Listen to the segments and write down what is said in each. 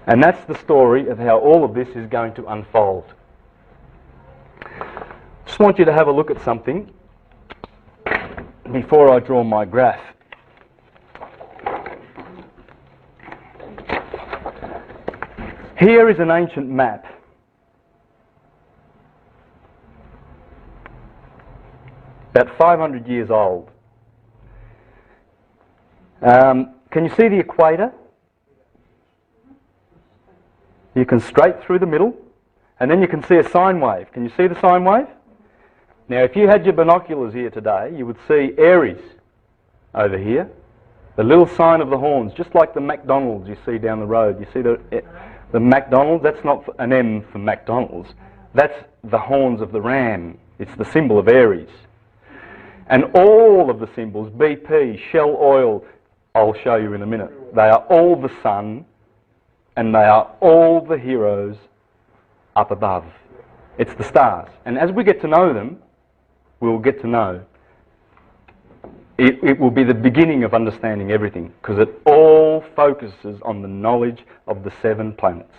And that's the story of how all of this is going to unfold. Just want you to have a look at something before I draw my graph. Here is an ancient map. About 500 years old. Can you see the equator? You can straight through the middle, and then you can see a sine wave. Can you see the sine wave? Now, if you had your binoculars here today, you would see Aries over here, the little sign of the horns, just like the McDonald's you see down the road. You see the McDonald's? That's not an M for McDonald's. That's the horns of the ram. It's the symbol of Aries. And all of the symbols, BP, Shell Oil, I'll show you in a minute, they are all the sun, and they are all the heroes up above. It's the stars. And as we get to know them, we'll get to know. It will be the beginning of understanding everything, because it all focuses on the knowledge of the 7 planets.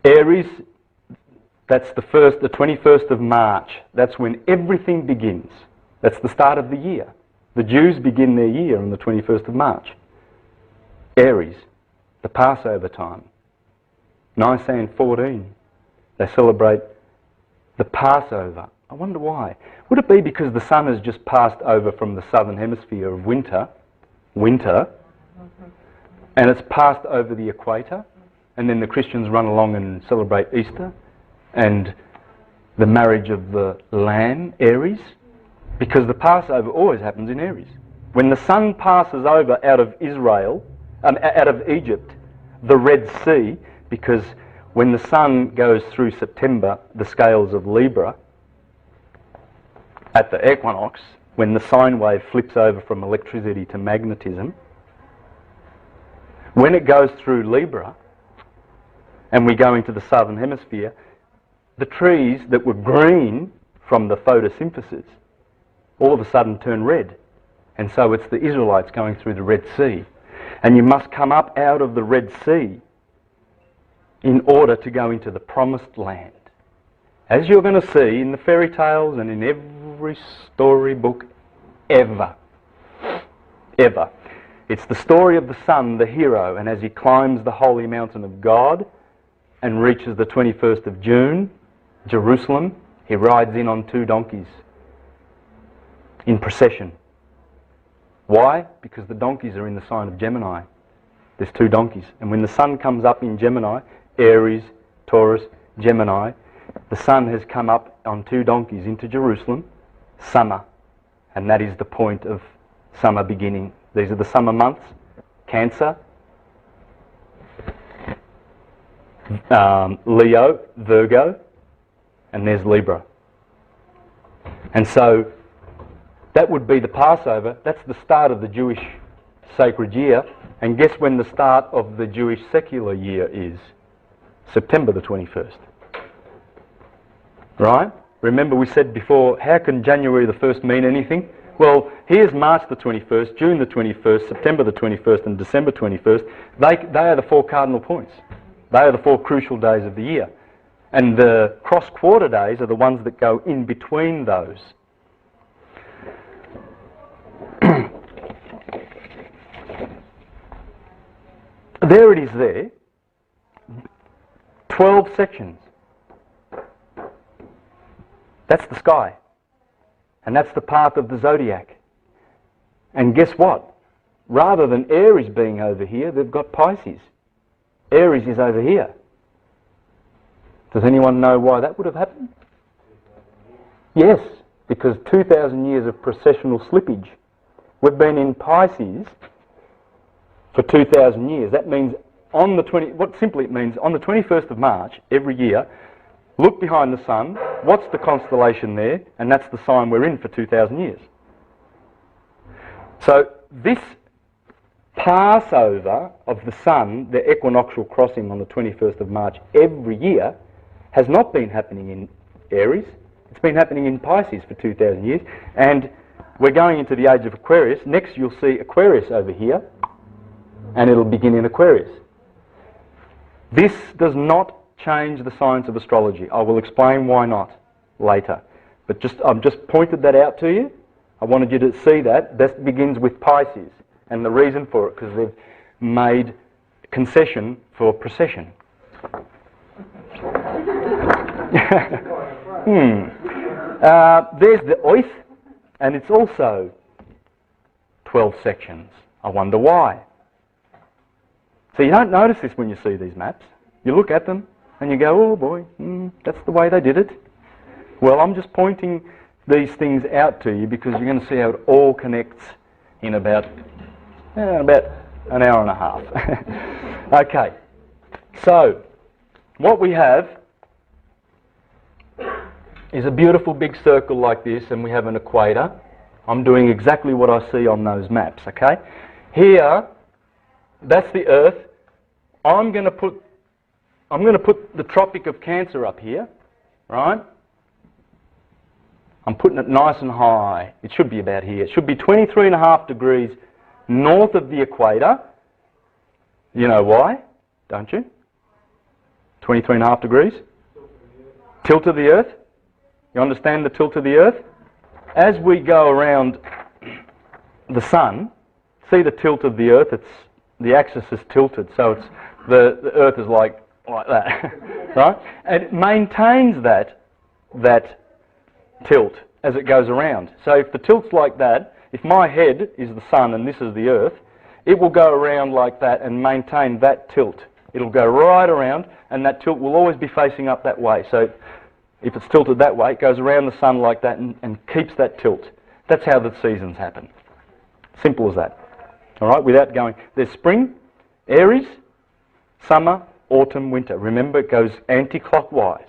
Aries, that's the 21st of March. That's when everything begins. That's the start of the year. The Jews begin their year on the 21st of March. Aries, the Passover time. Nisan 14, they celebrate the Passover. I wonder why. Would it be because the sun has just passed over from the southern hemisphere of winter, and it's passed over the equator, and then the Christians run along and celebrate Easter and the marriage of the Lamb, Aries? Because the Passover always happens in Aries. When the sun passes over out of out of Egypt, the Red Sea, because when the sun goes through September, the scales of Libra, at the equinox, when the sine wave flips over from electricity to magnetism, when it goes through Libra, and we go into the southern hemisphere, the trees that were green from the photosynthesis all of a sudden turn red. And so it's the Israelites going through the Red Sea. And you must come up out of the Red Sea in order to go into the promised land. As you're going to see in the fairy tales and in every storybook ever. It's the story of the son, the hero, and as he climbs the holy mountain of God and reaches the 21st of June, Jerusalem, he rides in on 2 donkeys in procession. Why? Because the donkeys are in the sign of Gemini. There's 2 donkeys. And when the sun comes up in Gemini, Aries, Taurus, Gemini, the sun has come up on 2 donkeys into Jerusalem, summer. And that is the point of summer beginning. These are the summer months. Cancer, Leo, Virgo, and there's Libra. And so that would be the Passover. That's the start of the Jewish sacred year. And guess when the start of the Jewish secular year is? September the 21st. Right? Remember we said before, how can January the 1st mean anything? Well, here's March the 21st, June the 21st, September the 21st, and December 21st. They are the 4 cardinal points. They are the 4 crucial days of the year. And the cross-quarter days are the ones that go in between those. There it is there. 12 sections. That's the sky. And that's the path of the zodiac. And guess what? Rather than Aries being over here, they've got Pisces. Aries is over here. Does anyone know why that would have happened? Yes, because 2,000 years of processional slippage. We've been in Pisces for 2,000 years. That means what simply it means, on the 21st of March every year, look behind the sun, what's the constellation there? And that's the sign we're in for 2,000 years. So this Passover of the sun, the equinoctial crossing on the 21st of March every year, has not been happening in Aries. It's been happening in Pisces for 2,000 years. And we're going into the age of Aquarius. Next you'll see Aquarius over here, and it'll begin in Aquarius. This does not change the science of astrology. I will explain why not later. But I've just pointed that out to you. I wanted you to see that. That begins with Pisces. And the reason for it, because they've made concession for procession. There's the oath, and it's also 12 sections. I wonder why. So you don't notice this when you see these maps. You look at them and you go, oh boy, that's the way they did it. Well, I'm just pointing these things out to you because you're going to see how it all connects in about an hour and a half. Okay, so what we have is a beautiful big circle like this, and we have an equator. I'm doing exactly what I see on those maps, okay? Here, that's the Earth. I'm going to put the Tropic of Cancer up here, right? I'm putting it nice and high. It should be about here. It should be 23.5 degrees north of the equator. You know why, don't you? 23.5 degrees. Tilt of the Earth. You understand the tilt of the Earth? As we go around the Sun, see the tilt of the Earth? The axis is tilted, so it's the Earth is like that, right? And it maintains that tilt as it goes around. So if the tilt's like that, if my head is the Sun and this is the Earth, it will go around like that and maintain that tilt. It'll go right around, and that tilt will always be facing up that way. So if it's tilted that way, it goes around the Sun like that and keeps that tilt. That's how the seasons happen. Simple as that. All right, without going. There's spring, Aries, summer, autumn, winter. Remember, it goes anti-clockwise.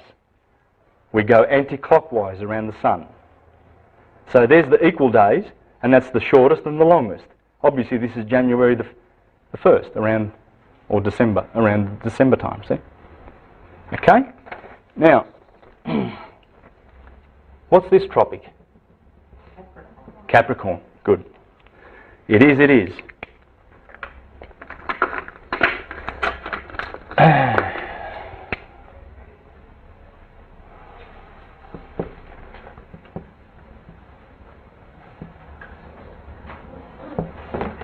We go anti-clockwise around the Sun. So there's the equal days, and that's the shortest and the longest. Obviously, this is January the 1st, around December time, see? Okay? Now, what's this tropic? Capricorn. Good. It is.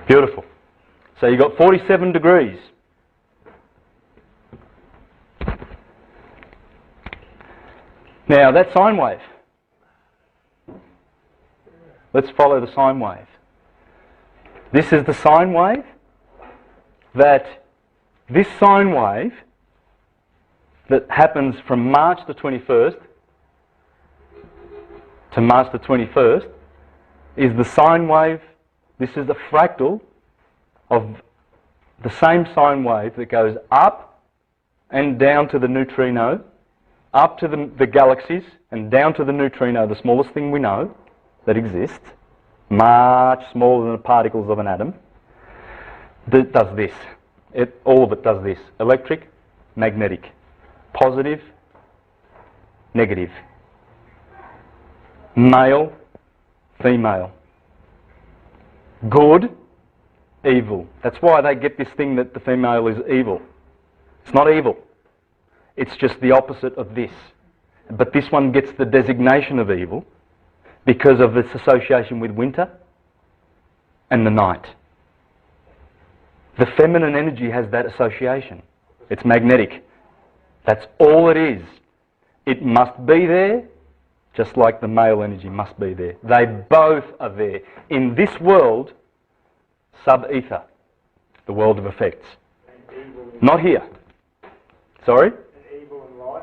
Beautiful. So you got 47 degrees. Now that sine wave. Let's follow the sine wave. This is the sine wave. This sine wave that happens from March the 21st to March the 21st is the sine wave. This is a fractal of the same sine wave that goes up and down to the neutrino, up to the galaxies and down to the neutrino, the smallest thing we know that exists, much smaller than the particles of an atom, that does this. All of it does this. Electric, magnetic, positive, negative, male, female, good, evil. That's why they get this thing that the female is evil. It's not evil. It's just the opposite of this. But this one gets the designation of evil because of its association with winter and the night. The feminine energy has that association. It's magnetic. That's all it is. It must be there, just like the male energy must be there. They both are there. In this world, sub-ether, the world of effects. Not here. Sorry? And evil and light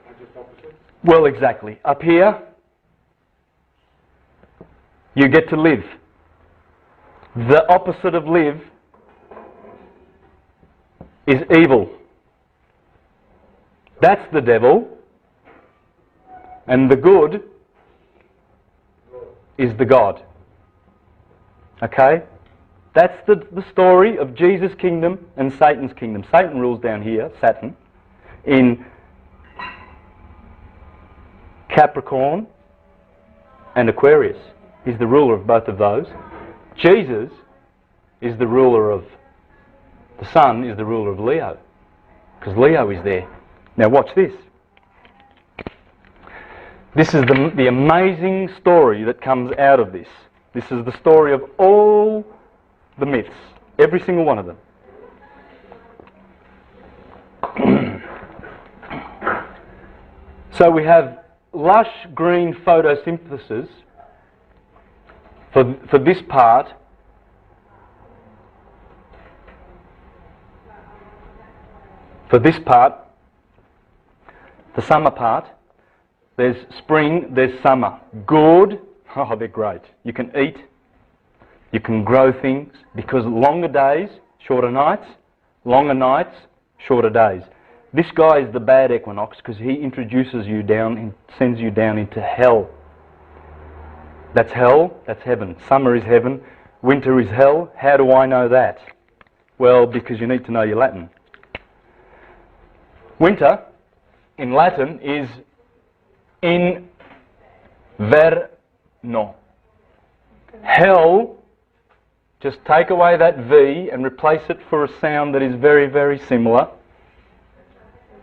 are just opposites? Well, exactly. Up here, you get to live. The opposite of live is evil. That's the devil. And the good is the God. Okay? That's the story of Jesus' kingdom and Satan's kingdom. Satan rules down here, Saturn, in Capricorn and Aquarius. He's the ruler of both of those. Jesus is the ruler of, the Sun is the ruler of Leo. because Leo is there. Now watch this. This is the amazing story that comes out of this. This is the story of all the myths, every single one of them. So we have lush green photosynthesis for this part. For this part, the summer part, there's spring, there's summer. Good. Oh, they're great. You can eat, you can grow things, because longer days, shorter nights, longer nights, shorter days. This guy is the bad equinox because he introduces you down and sends you down into hell. That's hell, that's heaven. Summer is heaven, winter is hell. How do I know that? Well, because you need to know your Latin. Winter, in Latin, is inverno. Hell, just take away that V and replace it for a sound that is very, very similar.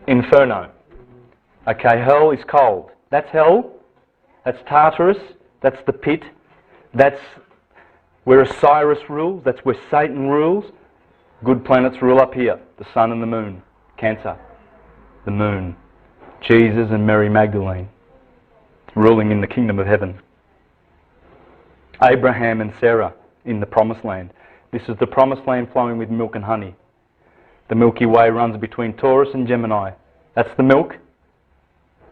Inferno. Okay, hell is cold. That's hell. That's Tartarus. That's the pit. That's where Osiris rules. That's where Satan rules. Good planets rule up here. The sun and the moon. Cancer. The moon. Jesus and Mary Magdalene. Ruling in the kingdom of heaven. Abraham and Sarah in the promised land. This is the promised land flowing with milk and honey. The Milky Way runs between Taurus and Gemini. That's the milk.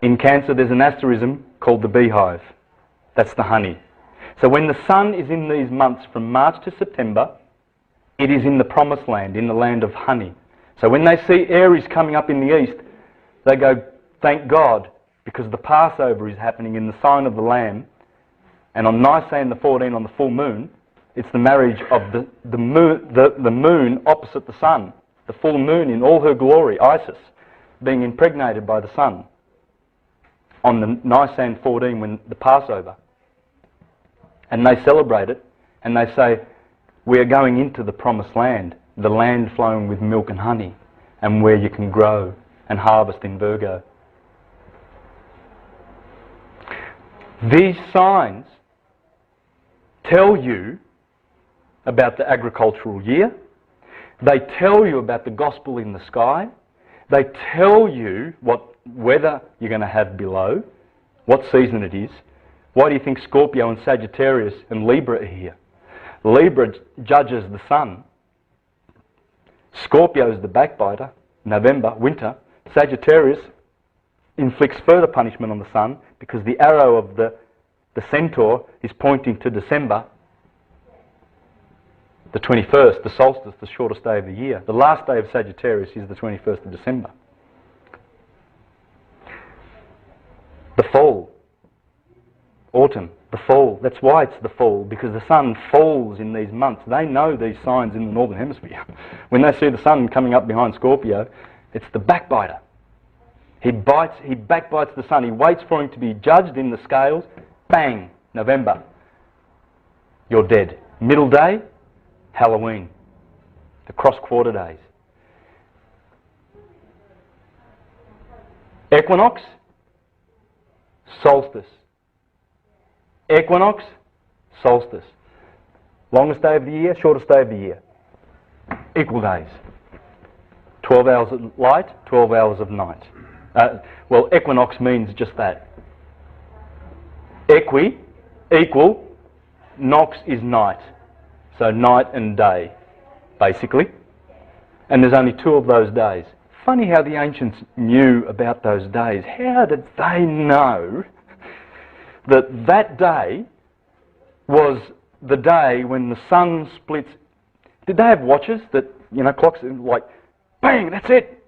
In Cancer there's an asterism called the beehive. That's the honey. So when the sun is in these months from March to September, it is in the promised land, in the land of honey. So when they see Aries coming up in the east, they go, thank God, because the Passover is happening in the sign of the Lamb, and on Nisan the 14, on the full moon, it's the marriage of the moon opposite the sun. The full moon in all her glory, Isis, being impregnated by the sun on the Nisan 14 when the Passover. And they celebrate it and they say, we are going into the promised land, the land flowing with milk and honey, and where you can grow and harvest in Virgo. These signs tell you about the agricultural year. They tell you about the gospel in the sky. They tell you what weather you're going to have below, what season it is. Why do you think Scorpio and Sagittarius and Libra are here? Libra judges the sun. Scorpio is the backbiter, November, winter. Sagittarius inflicts further punishment on the sun because the arrow of the centaur is pointing to December, the 21st, the solstice, the shortest day of the year. The last day of Sagittarius is the 21st of December. The fall, autumn, the fall. That's why it's the fall, because the sun falls in these months. They know these signs in the northern hemisphere. When they see the sun coming up behind Scorpio, it's the backbiter. He backbites the sun. He waits for him to be judged in the scales. Bang, November. You're dead. Middle day, Halloween, the cross-quarter days. Equinox, solstice. Equinox, solstice. Longest day of the year, shortest day of the year. Equal days. 12 hours of light, 12 hours of night. Well, equinox means just that. Equi, equal, nox is night. So night and day, basically. And there's only 2 of those days. Funny how the ancients knew about those days. How did they know that that day was the day when the sun splits? Did they have watches that, clocks like, bang, that's it.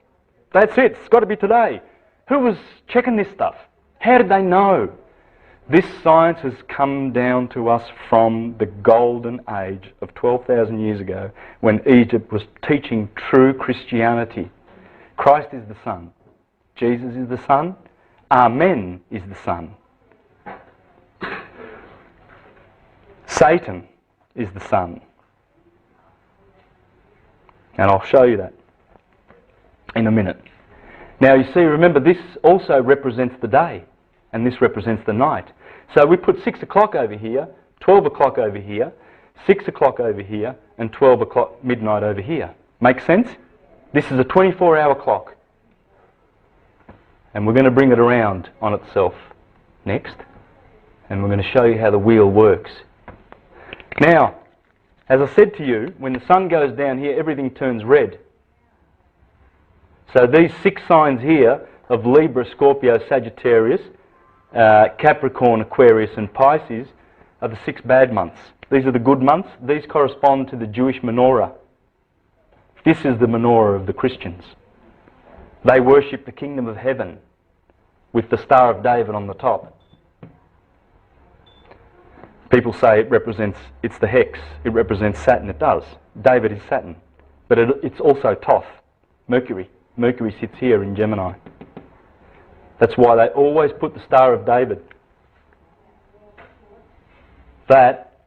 That's it. It's got to be today. Who was checking this stuff? How did they know? This science has come down to us from the golden age of 12,000 years ago when Egypt was teaching true Christianity. Christ is the sun. Jesus is the sun. Amen is the sun. Satan is the sun. And I'll show you that. in a minute. Now you see, remember, this also represents the day, and this represents the night. So we put 6 o'clock over here, 12 o'clock over here, 6 o'clock over here, and 12 o'clock midnight over here. Make sense? This is a 24-hour clock. And we're going to bring it around on itself next. And we're going to show you how the wheel works. Now, as I said to you, when the sun goes down here, everything turns red. So these 6 signs here of Libra, Scorpio, Sagittarius, Capricorn, Aquarius and Pisces are the 6 bad months. These are the good months. These correspond to the Jewish menorah. This is the menorah of the Christians. They worship the kingdom of heaven with the Star of David on the top. People say it's the hex. It represents Saturn. It does. David is Saturn. But it's also Thoth, Mercury. Mercury sits here in Gemini. That's why they always put the Star of David. That,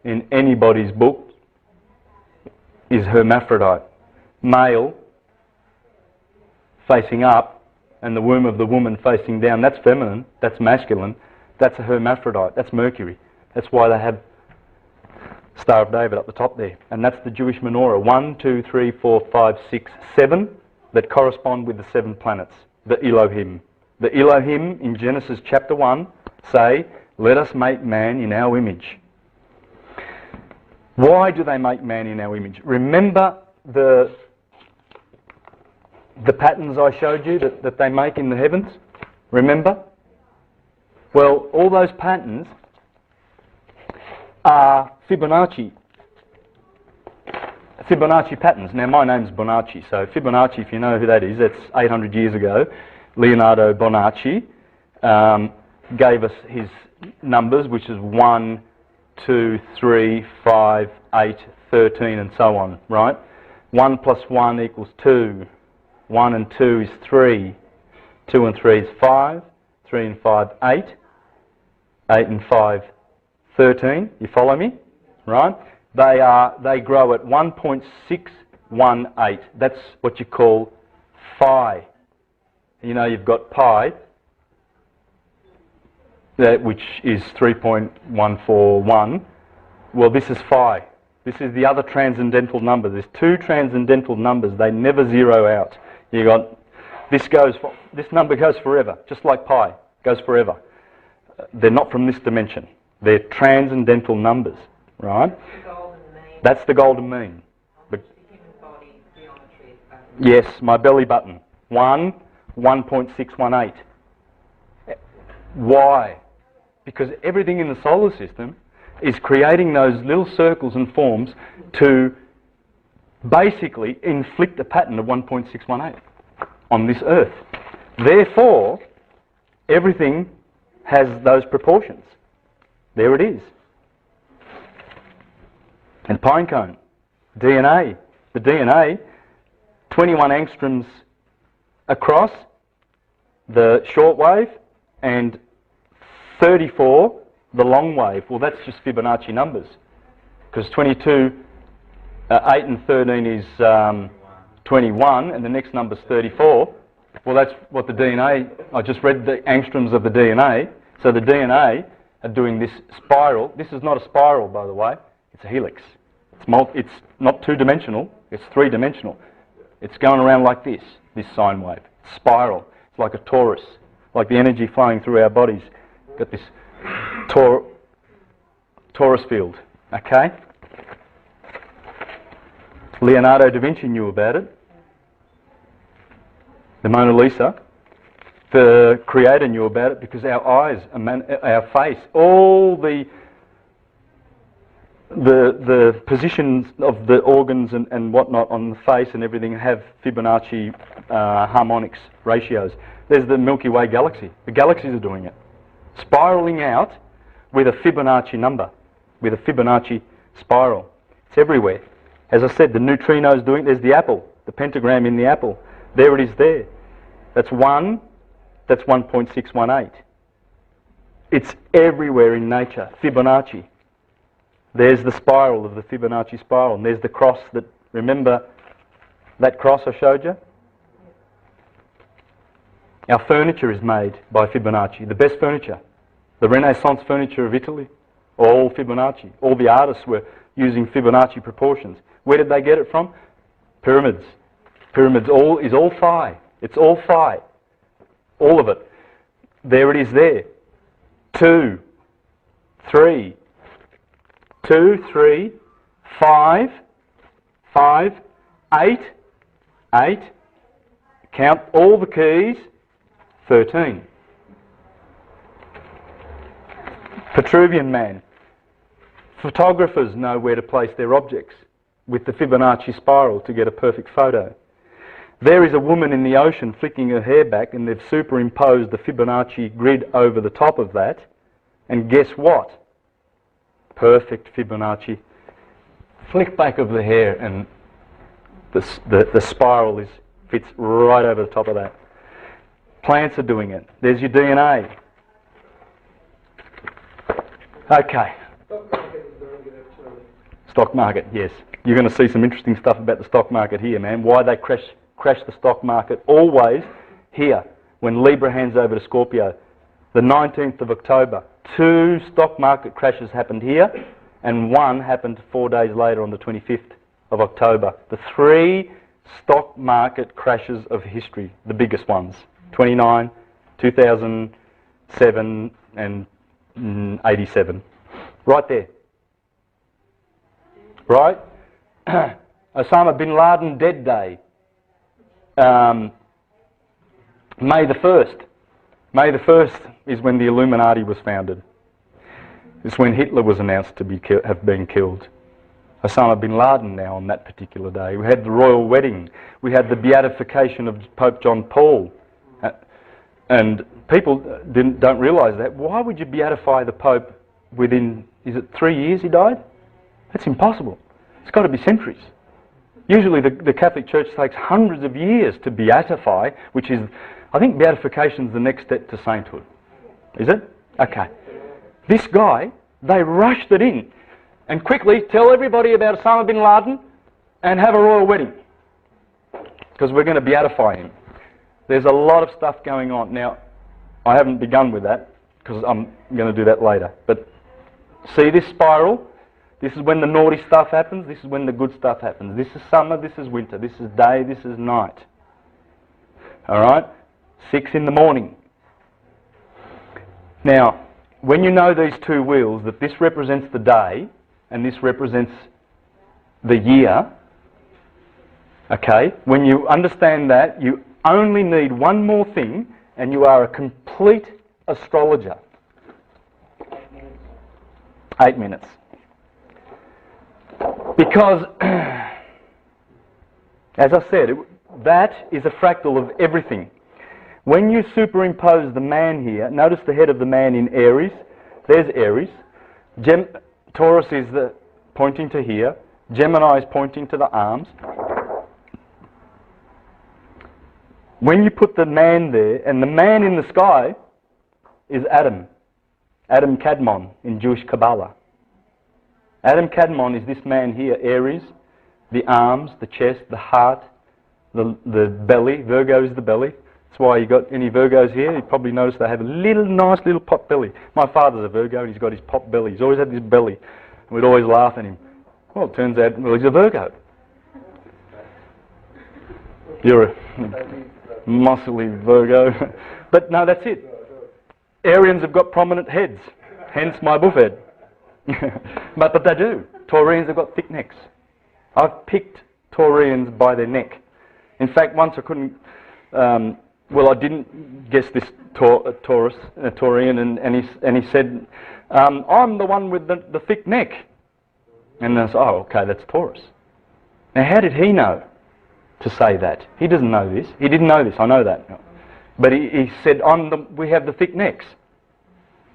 in anybody's book, is hermaphrodite. Male facing up and the womb of the woman facing down. That's feminine, that's masculine, that's a hermaphrodite, that's Mercury. That's why they have Star of David up the top there. And that's the Jewish menorah. 1, 2, 3, 4, 5, 6, 7 that correspond with the 7 planets. The Elohim. The Elohim in Genesis chapter 1 say, let us make man in our image. Why do they make man in our image? Remember the patterns I showed you that they make in the heavens? Remember? Well, all those patterns are Fibonacci patterns. Now, my name's Bonacci, so Fibonacci, if you know who that is, that's 800 years ago. Leonardo Bonacci gave us his numbers, which is 1, 2, 3, 5, 8, 13, and so on, right? 1 plus 1 equals 2. 1 and 2 is 3. 2 and 3 is 5. 3 and 5, 8. 8 and 5, 13. You follow me? Right? They grow at 1.618. That's what you call phi. You know, you've got pi, which is 3.141. Well, this is phi. This is the other transcendental number. There's 2 transcendental numbers. They never zero out. You got this number goes forever, just like pi goes forever. They're not from this dimension. They're transcendental numbers, right? The golden mean. That's the golden mean. The human body geometry is about. Yes, my belly button. 1.618. Why? Because everything in the solar system is creating those little circles and forms to basically inflict a pattern of 1.618 on this Earth. Therefore, everything has those proportions. There it is. And pinecone, DNA. The DNA, 21 angstroms across the short wave and 34 the long wave. Well, that's just Fibonacci numbers, because 22, 8 and 13 is 21, and the next number's 34. Well, that's what the DNA, I just read the angstroms of the DNA. So the DNA are doing this spiral. This is not a spiral, by the way. It's a helix. It's not 2-dimensional, it's 3-dimensional. It's going around like this sine wave. Spiral. It's like a torus, like the energy flowing through our bodies. Got this torus field, okay? Leonardo da Vinci knew about it. The Mona Lisa. The Creator knew about it because our eyes, our face, all the positions of the organs and whatnot on the face and everything have Fibonacci harmonics ratios. There's the Milky Way galaxy. The galaxies are doing it. Spiraling out with a Fibonacci number, with a Fibonacci spiral. It's everywhere. As I said, the neutrinos doing it. There's the apple, the pentagram in the apple. There it is there. That's 1, that's 1.618. It's everywhere in nature. Fibonacci. There's the spiral of the Fibonacci spiral, and there's the cross that, remember that cross I showed you? Our furniture is made by Fibonacci, the best furniture. The Renaissance furniture of Italy, all Fibonacci. All the artists were using Fibonacci proportions. Where did they get it from? Pyramids. Pyramids is all phi. It's all phi. All of it. There it is there. 2, 3, 2, 3, 5, 5, 8, 8. Count all the keys, 13. Petruvian man. Photographers know where to place their objects with the Fibonacci spiral to get a perfect photo. There is a woman in the ocean flicking her hair back, and they've superimposed the Fibonacci grid over the top of that. And guess what? Perfect Fibonacci. Flick back of the hair, and the spiral fits right over the top of that. Plants are doing it. There's your DNA. Okay. Stock market, yes. You're going to see some interesting stuff about the stock market here, man. Why they crash the stock market always here when Libra hands over to Scorpio. The 19th of October, 2 stock market crashes happened here, and 1 happened 4 days later on the 25th of October. The 3 stock market crashes of history, the biggest ones. 29, 2007 and 87. Right there. Right? Osama bin Laden dead day. May the 1st. May the 1st is when the Illuminati was founded. It's when Hitler was announced to have been killed. Osama bin Laden now on that particular day. We had the royal wedding. We had the beatification of Pope John Paul. And people don't realise that. Why would you beatify the Pope within, is it 3 years he died? That's impossible. It's got to be centuries. Usually the Catholic Church takes hundreds of years to beatify, which is, I think beatification is the next step to sainthood. Is it? Okay. This guy, they rushed it in and quickly tell everybody about Osama bin Laden and have a royal wedding because we're going to beatify him. There's a lot of stuff going on. Now, I haven't begun with that because I'm going to do that later. But see this spiral? This is when the naughty stuff happens. This is when the good stuff happens. This is summer. This is winter. This is day. This is night. All right? 6 in the morning. Now, when you know these 2 wheels, that this represents the day and this represents the year, okay, when you understand that, you only need one more thing and you are a complete astrologer. 8 minutes. Because, as I said, that is a fractal of everything. When you superimpose the man here, notice the head of the man in Aries. There's Aries. Taurus is pointing to here. Gemini is pointing to the arms. When you put the man there, and the man in the sky is Adam. Adam Kadmon in Jewish Kabbalah. Adam Kadmon is this man here, Aries, the arms, the chest, the heart, the belly. Virgo is the belly. That's why you got any Virgos here. You probably noticed they have a nice little pot belly. My father's a Virgo and he's got his pot belly. He's always had this belly. And we'd always laugh at him. Well, it turns out, well, he's a Virgo. You're a muscly Virgo. But no, that's it. Arians have got prominent heads. Hence my buffhead. but they do. Taurians have got thick necks. I've picked Taurians by their neck. In fact, once I couldn't... I didn't guess this Taurian, and he said, I'm the one with the thick neck. And I said, oh, okay, that's Taurus. Now, how did he know to say that? He doesn't know this. He didn't know this, I know that. But he said, we have the thick necks.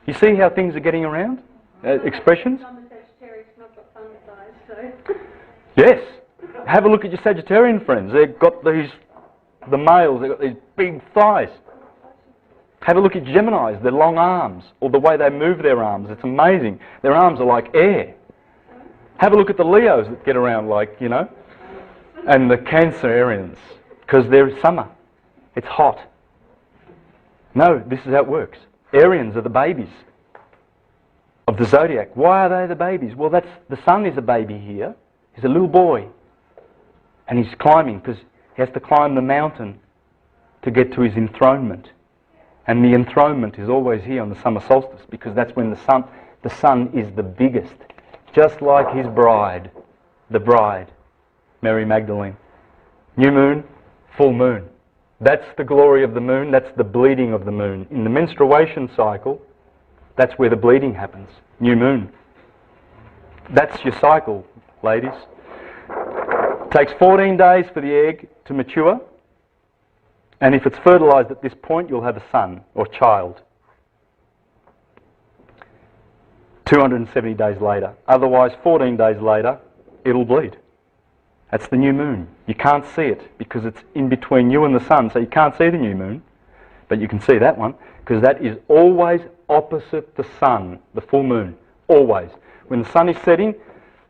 You see how things are getting around? Expressions? I'm a Sagittarius, and I've got thunder thighs, so... Yes. Have a look at your Sagittarian friends. They've got the males, they've got these big thighs. Have a look at Geminis, their long arms, or the way they move their arms. It's amazing. Their arms are like air. Have a look at the Leos that get around like, you know, and the Cancerians, because they're summer. It's hot. No, this is how it works. Aryans are the babies of the zodiac. Why are they the babies? Well, the sun is a baby here. He's a little boy. And he's climbing because he has to climb the mountain to get to his enthronement. And the enthronement is always here on the summer solstice because that's when the sun is the biggest. Just like his bride, the bride, Mary Magdalene. New moon, full moon. That's the glory of the moon, that's the bleeding of the moon. In the menstruation cycle, that's where the bleeding happens. New moon. That's your cycle, ladies. It takes 14 days for the egg to mature. And if it's fertilized at this point, you'll have a son or child. 270 days later. Otherwise, 14 days later, it'll bleed. That's the new moon. You can't see it because it's in between you and the sun, so you can't see the new moon. But you can see that one because that is always opposite the sun, the full moon. Always. When the sun is setting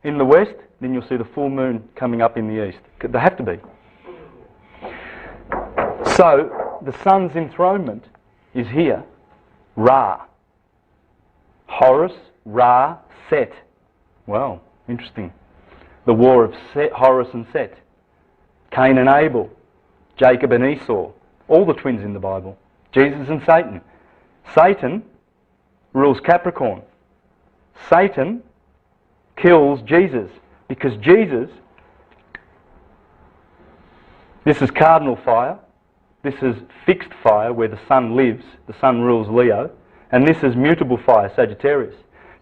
in the west, then you'll see the full moon coming up in the east. They have to be. So, the sun's enthronement is here. Ra. Horus, Ra, Set. Wow, interesting. The war of Set, Horus and Set. Cain and Abel. Jacob and Esau. All the twins in the Bible. Jesus and Satan. Satan rules Capricorn. Satan kills Jesus because Jesus, this is cardinal fire, this is fixed fire where the sun lives, the sun rules Leo, and this is mutable fire, Sagittarius.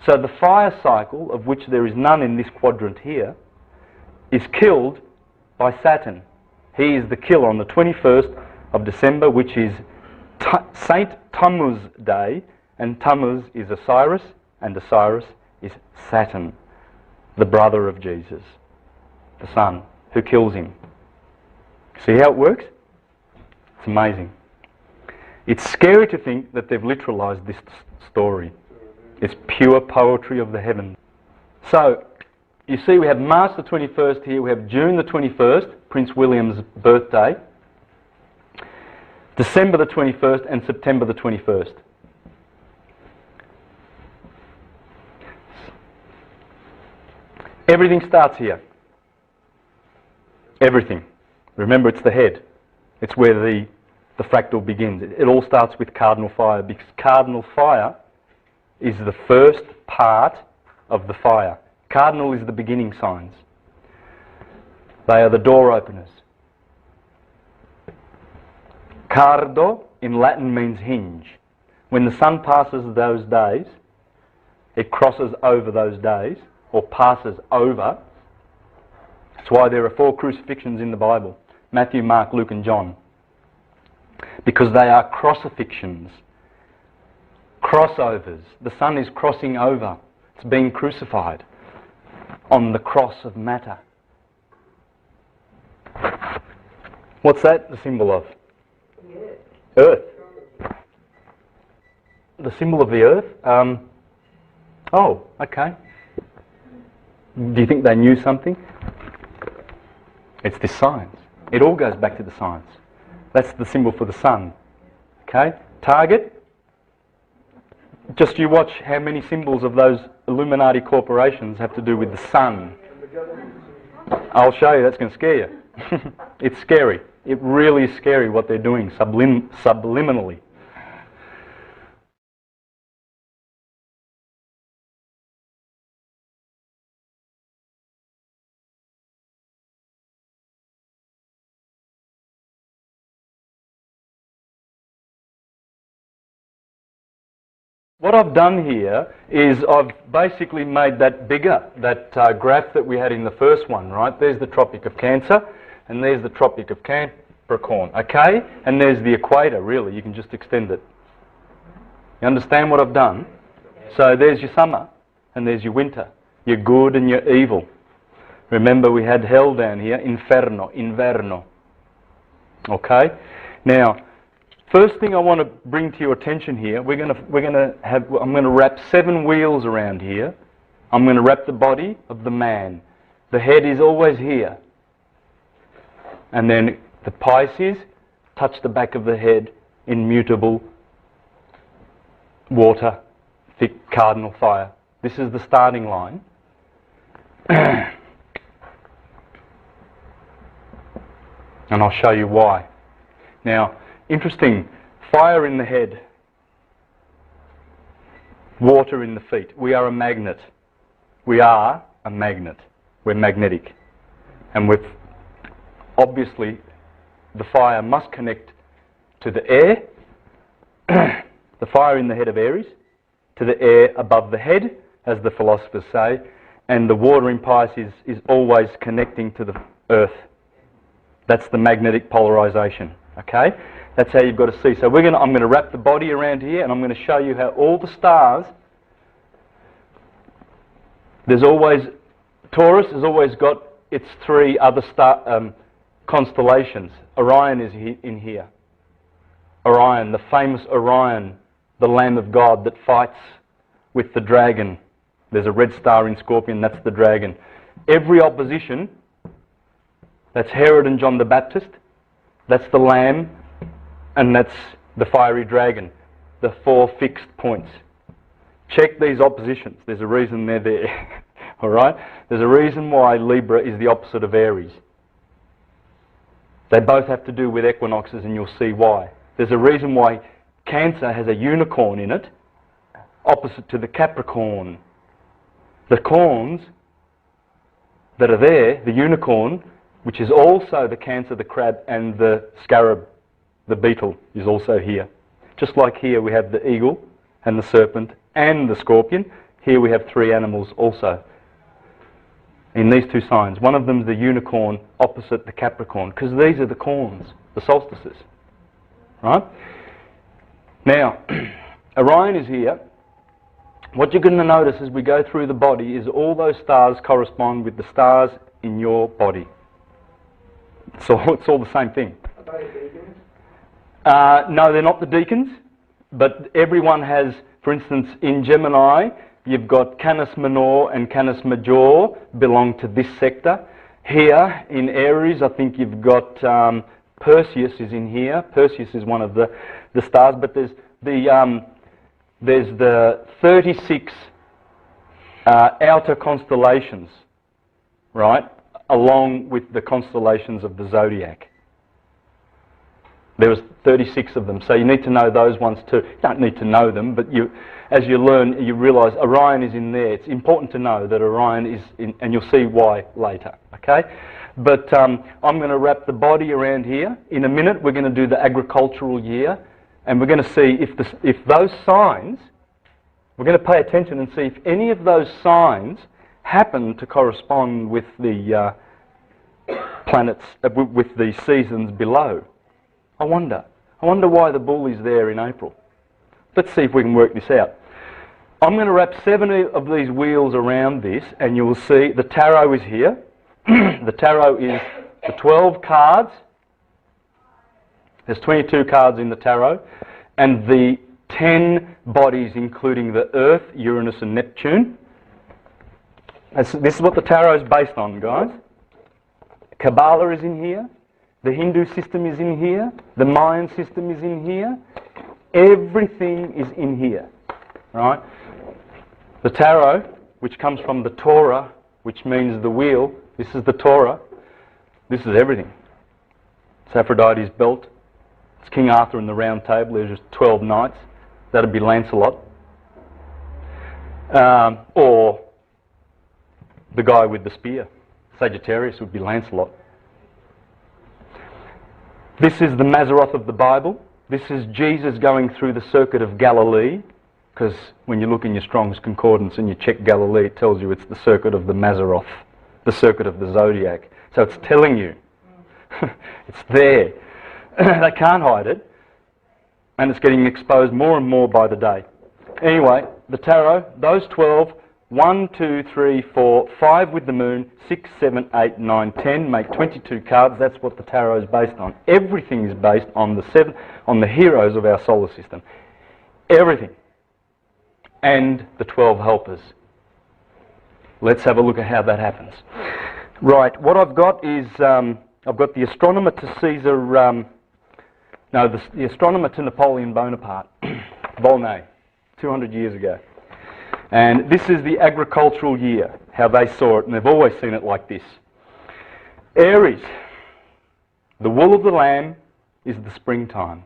So the fire cycle, of which there is none in this quadrant here, is killed by Saturn. He is the kill on the 21st of December, which is Saint Tammuz Day, and Tammuz is Osiris, and Osiris is Saturn, the brother of Jesus, the son, who kills him. See how it works? It's amazing. It's scary to think that they've literalized this story. It's pure poetry of the heavens. So, you see we have March the 21st here, we have June the 21st, Prince William's birthday, December the 21st and September the 21st. Everything starts here. Everything. Remember, it's the head. It's where the fractal begins. It all starts with cardinal fire because cardinal fire is the first part of the fire. Cardinal is the beginning signs. They are the door openers. Cardo in Latin means hinge. When the sun passes those days, it crosses over those days, or passes over. That's why there are 4 crucifixions in the Bible. Matthew, Mark, Luke and John. Because they are crossifixions. Crossovers. The sun is crossing over. It's being crucified on the cross of matter. What's that the symbol of? Earth. The symbol of the earth? Oh, okay. Do you think they knew something? It's the science. It all goes back to the science. That's the symbol for the sun. Okay? Target. Just you watch how many symbols of those Illuminati corporations have to do with the sun. I'll show you, that's going to scare you. It's scary. It really is scary what they're doing subliminally. What I've done here is I've basically made that bigger, that graph that we had in the first one, right? There's the Tropic of Cancer, and there's the Tropic of Capricorn, okay? And there's the equator, really. You can just extend it. You understand what I've done? So there's your summer, and there's your winter. Your good and your evil. Remember, we had hell down here, inverno. Okay? Now, first thing I want to bring to your attention here, I'm going to wrap 7 wheels around here. I'm going to wrap the body of the man. The head is always here. And then the Pisces touch the back of the head in mutable water, thick cardinal fire. This is the starting line. And I'll show you why. Now, interesting, fire in the head, water in the feet. We are a magnet. We are a magnet. We're magnetic. And with, obviously, the fire must connect to the air, the fire in the head of Aries, to the air above the head, as the philosophers say, and the water in Pisces is always connecting to the earth. That's the magnetic polarization, okay? That's how you've got to see. So I'm going to wrap the body around here, and I'm going to show you how all the stars, there's always, Taurus has always got its three other constellations. Orion is in here. Orion, the famous Orion, the Lamb of God that fights with the dragon. There's a red star in Scorpion, that's the dragon. Every opposition, that's Herod and John the Baptist, that's the Lamb, and that's the fiery dragon. The four fixed points. Check these oppositions. There's a reason they're there. Alright? There's a reason why Libra is the opposite of Aries. They both have to do with equinoxes, and you'll see why. There's a reason why Cancer has a unicorn in it, opposite to the Capricorn. The corns that are there, the unicorn, which is also the Cancer, the crab, and the scarab, the beetle, is also here. Just like here we have the eagle and the serpent and the scorpion, here we have three animals also in these two signs. One of them is the unicorn opposite the Capricorn, because these are the corns, the solstices. Right? Now, Orion is here. What you're going to notice as we go through the body is all those stars correspond with the stars in your body. So it's all the same thing. Are they deacons? No, they're not the deacons, but everyone has, for instance, in Gemini, you've got Canis Minor and Canis Major belong to this sector. Here in Aries, I think you've got Perseus is in here. Perseus is one of the stars, but there's the 36 outer constellations, right, along with the constellations of the zodiac. There was 36 of them, so you need to know those ones too. You don't need to know them, but as you learn, you realise Orion is in there. It's important to know that Orion is in, and you'll see why later, okay? But I'm going to wrap the body around here. In a minute, we're going to do the agricultural year, and we're going to see if those signs, we're going to pay attention and see if any of those signs happen to correspond with the planets, with the seasons below. I wonder why the bull is there in April. Let's see if we can work this out. I'm going to wrap 7 of these wheels around this, and you will see the tarot is here. The tarot is the 12 cards. There's 22 cards in the tarot, and the 10 bodies, including the Earth, Uranus, and Neptune. This is what the tarot is based on, guys. Kabbalah is in here. The Hindu system is in here. The Mayan system is in here. Everything is in here, right? The tarot, which comes from the Torah, which means the wheel. This is the Torah. This is everything. It's Aphrodite's belt. It's King Arthur and the Round Table. There's just 12 knights. That'd be Lancelot. Or the guy with the spear. Sagittarius would be Lancelot. This is the Mazzaroth of the Bible. This is Jesus going through the circuit of Galilee, because when you look in your Strong's Concordance and you check Galilee, it tells you it's the circuit of the Mazzaroth, the circuit of the zodiac. So it's telling you. It's there. They can't hide it. And it's getting exposed more and more by the day. Anyway, the tarot, those 12, 1, 2, 3, 4, 5 with the moon, 6, 7, 8, 9, 10, make 22 cards. That's what the tarot is based on. Everything is based on the heroes of our solar system. Everything. And the 12 helpers. Let's have a look at how that happens. Right, what I've got is, I've got the astronomer to Caesar, the astronomer to Napoleon Bonaparte, Volney. 200 years ago. And this is the agricultural year, how they saw it, and they've always seen it like this. Aries, the wool of the lamb is the springtime,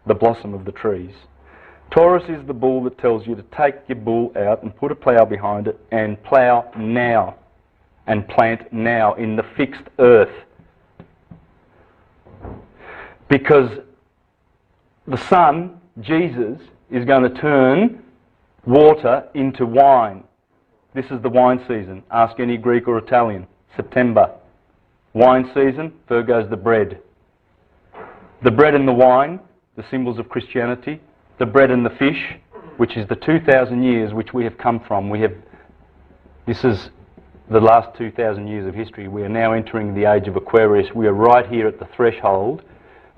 the blossom of the trees. Taurus is the bull that tells you to take your bull out and put a plough behind it and plough now and plant now in the fixed earth. Because the Son, Jesus, is going to turn water into wine. This is the wine season. Ask any Greek or Italian. September. Wine season, Virgo's the bread. The bread and the wine, the symbols of Christianity. The bread and the fish, which is the 2,000 years which we have come from. This is the last 2,000 years of history. We are now entering the age of Aquarius. We are right here at the threshold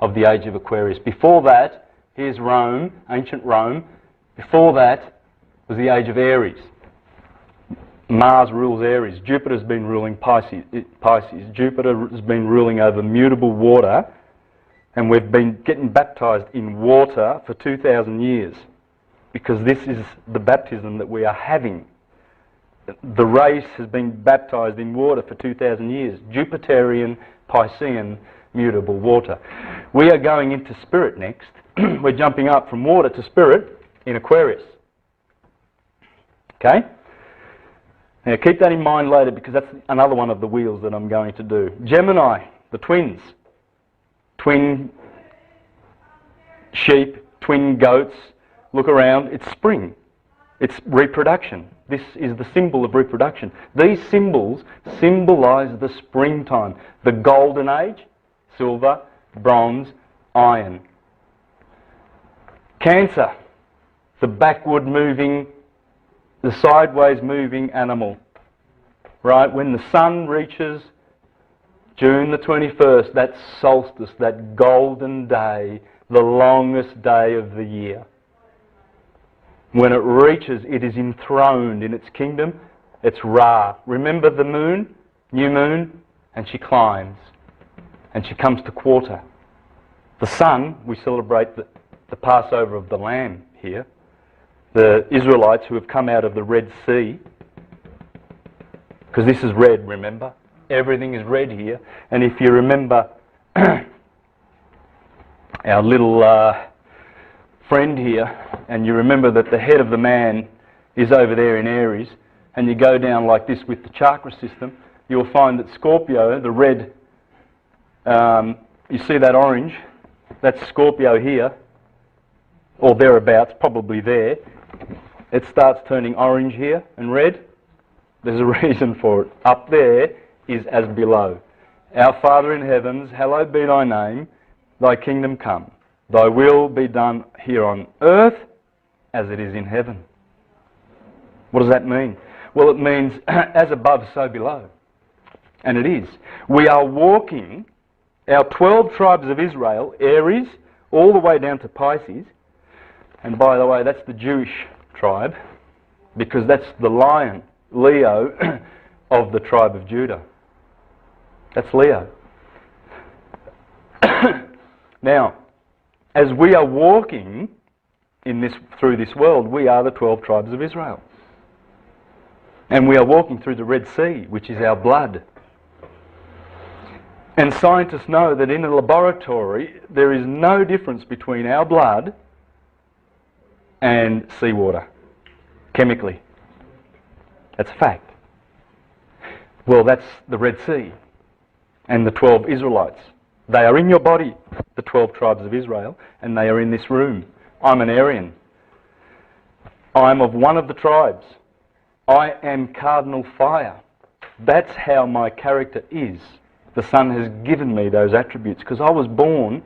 of the age of Aquarius. Before that, here's Rome, ancient Rome. Before that was the age of Aries. Mars rules Aries. Jupiter's been ruling Pisces. Jupiter has been ruling over mutable water, and we've been getting baptised in water for 2,000 years because this is the baptism that we are having. The race has been baptised in water for 2,000 years. Jupiterian, Piscean, mutable water. We are going into spirit next. We're jumping up from water to spirit in Aquarius. Okay? Now keep that in mind later because that's another one of the wheels that I'm going to do. Gemini, the twins. Twin sheep, twin goats. Look around, it's spring. It's reproduction. This is the symbol of reproduction. These symbols symbolise the springtime. The golden age, silver, bronze, iron. Cancer, the backward moving, the sideways moving animal. Right, when the sun reaches June the 21st, that solstice, that golden day, the longest day of the year. When it reaches, it is enthroned in its kingdom. It's Ra. Remember the moon, new moon, and she climbs. And she comes to quarter. The sun, we celebrate the Passover of the Lamb here. The Israelites who have come out of the Red Sea, because this is red, remember? Everything is red here. And if you remember our little friend here, and you remember that the head of the man is over there in Aries, and you go down like this with the chakra system, you'll find that Scorpio, the red, you see that orange? That's Scorpio here, or thereabouts, probably there. It starts turning orange here and red. There's a reason for it. Up there is as below. Our Father in heavens, hallowed be thy name, thy kingdom come. Thy will be done here on earth as it is in heaven. What does that mean? Well, it means as above, so below. And it is. We are walking, our 12 tribes of Israel, Aries, all the way down to Pisces. And by the way, that's the Jewish tribe, because that's the lion, Leo, of the tribe of Judah. That's Leo. Now, as we are walking through this world, we are the 12 tribes of Israel. And we are walking through the Red Sea, which is our blood. And scientists know that in a laboratory, there is no difference between our blood and seawater, chemically. That's a fact. Well, that's the Red Sea and the 12 Israelites. They are in your body, the 12 tribes of Israel, and they are in this room. I'm an Aryan. I'm of one of the tribes. I am cardinal fire. That's how my character is. The Son has given me those attributes because I was born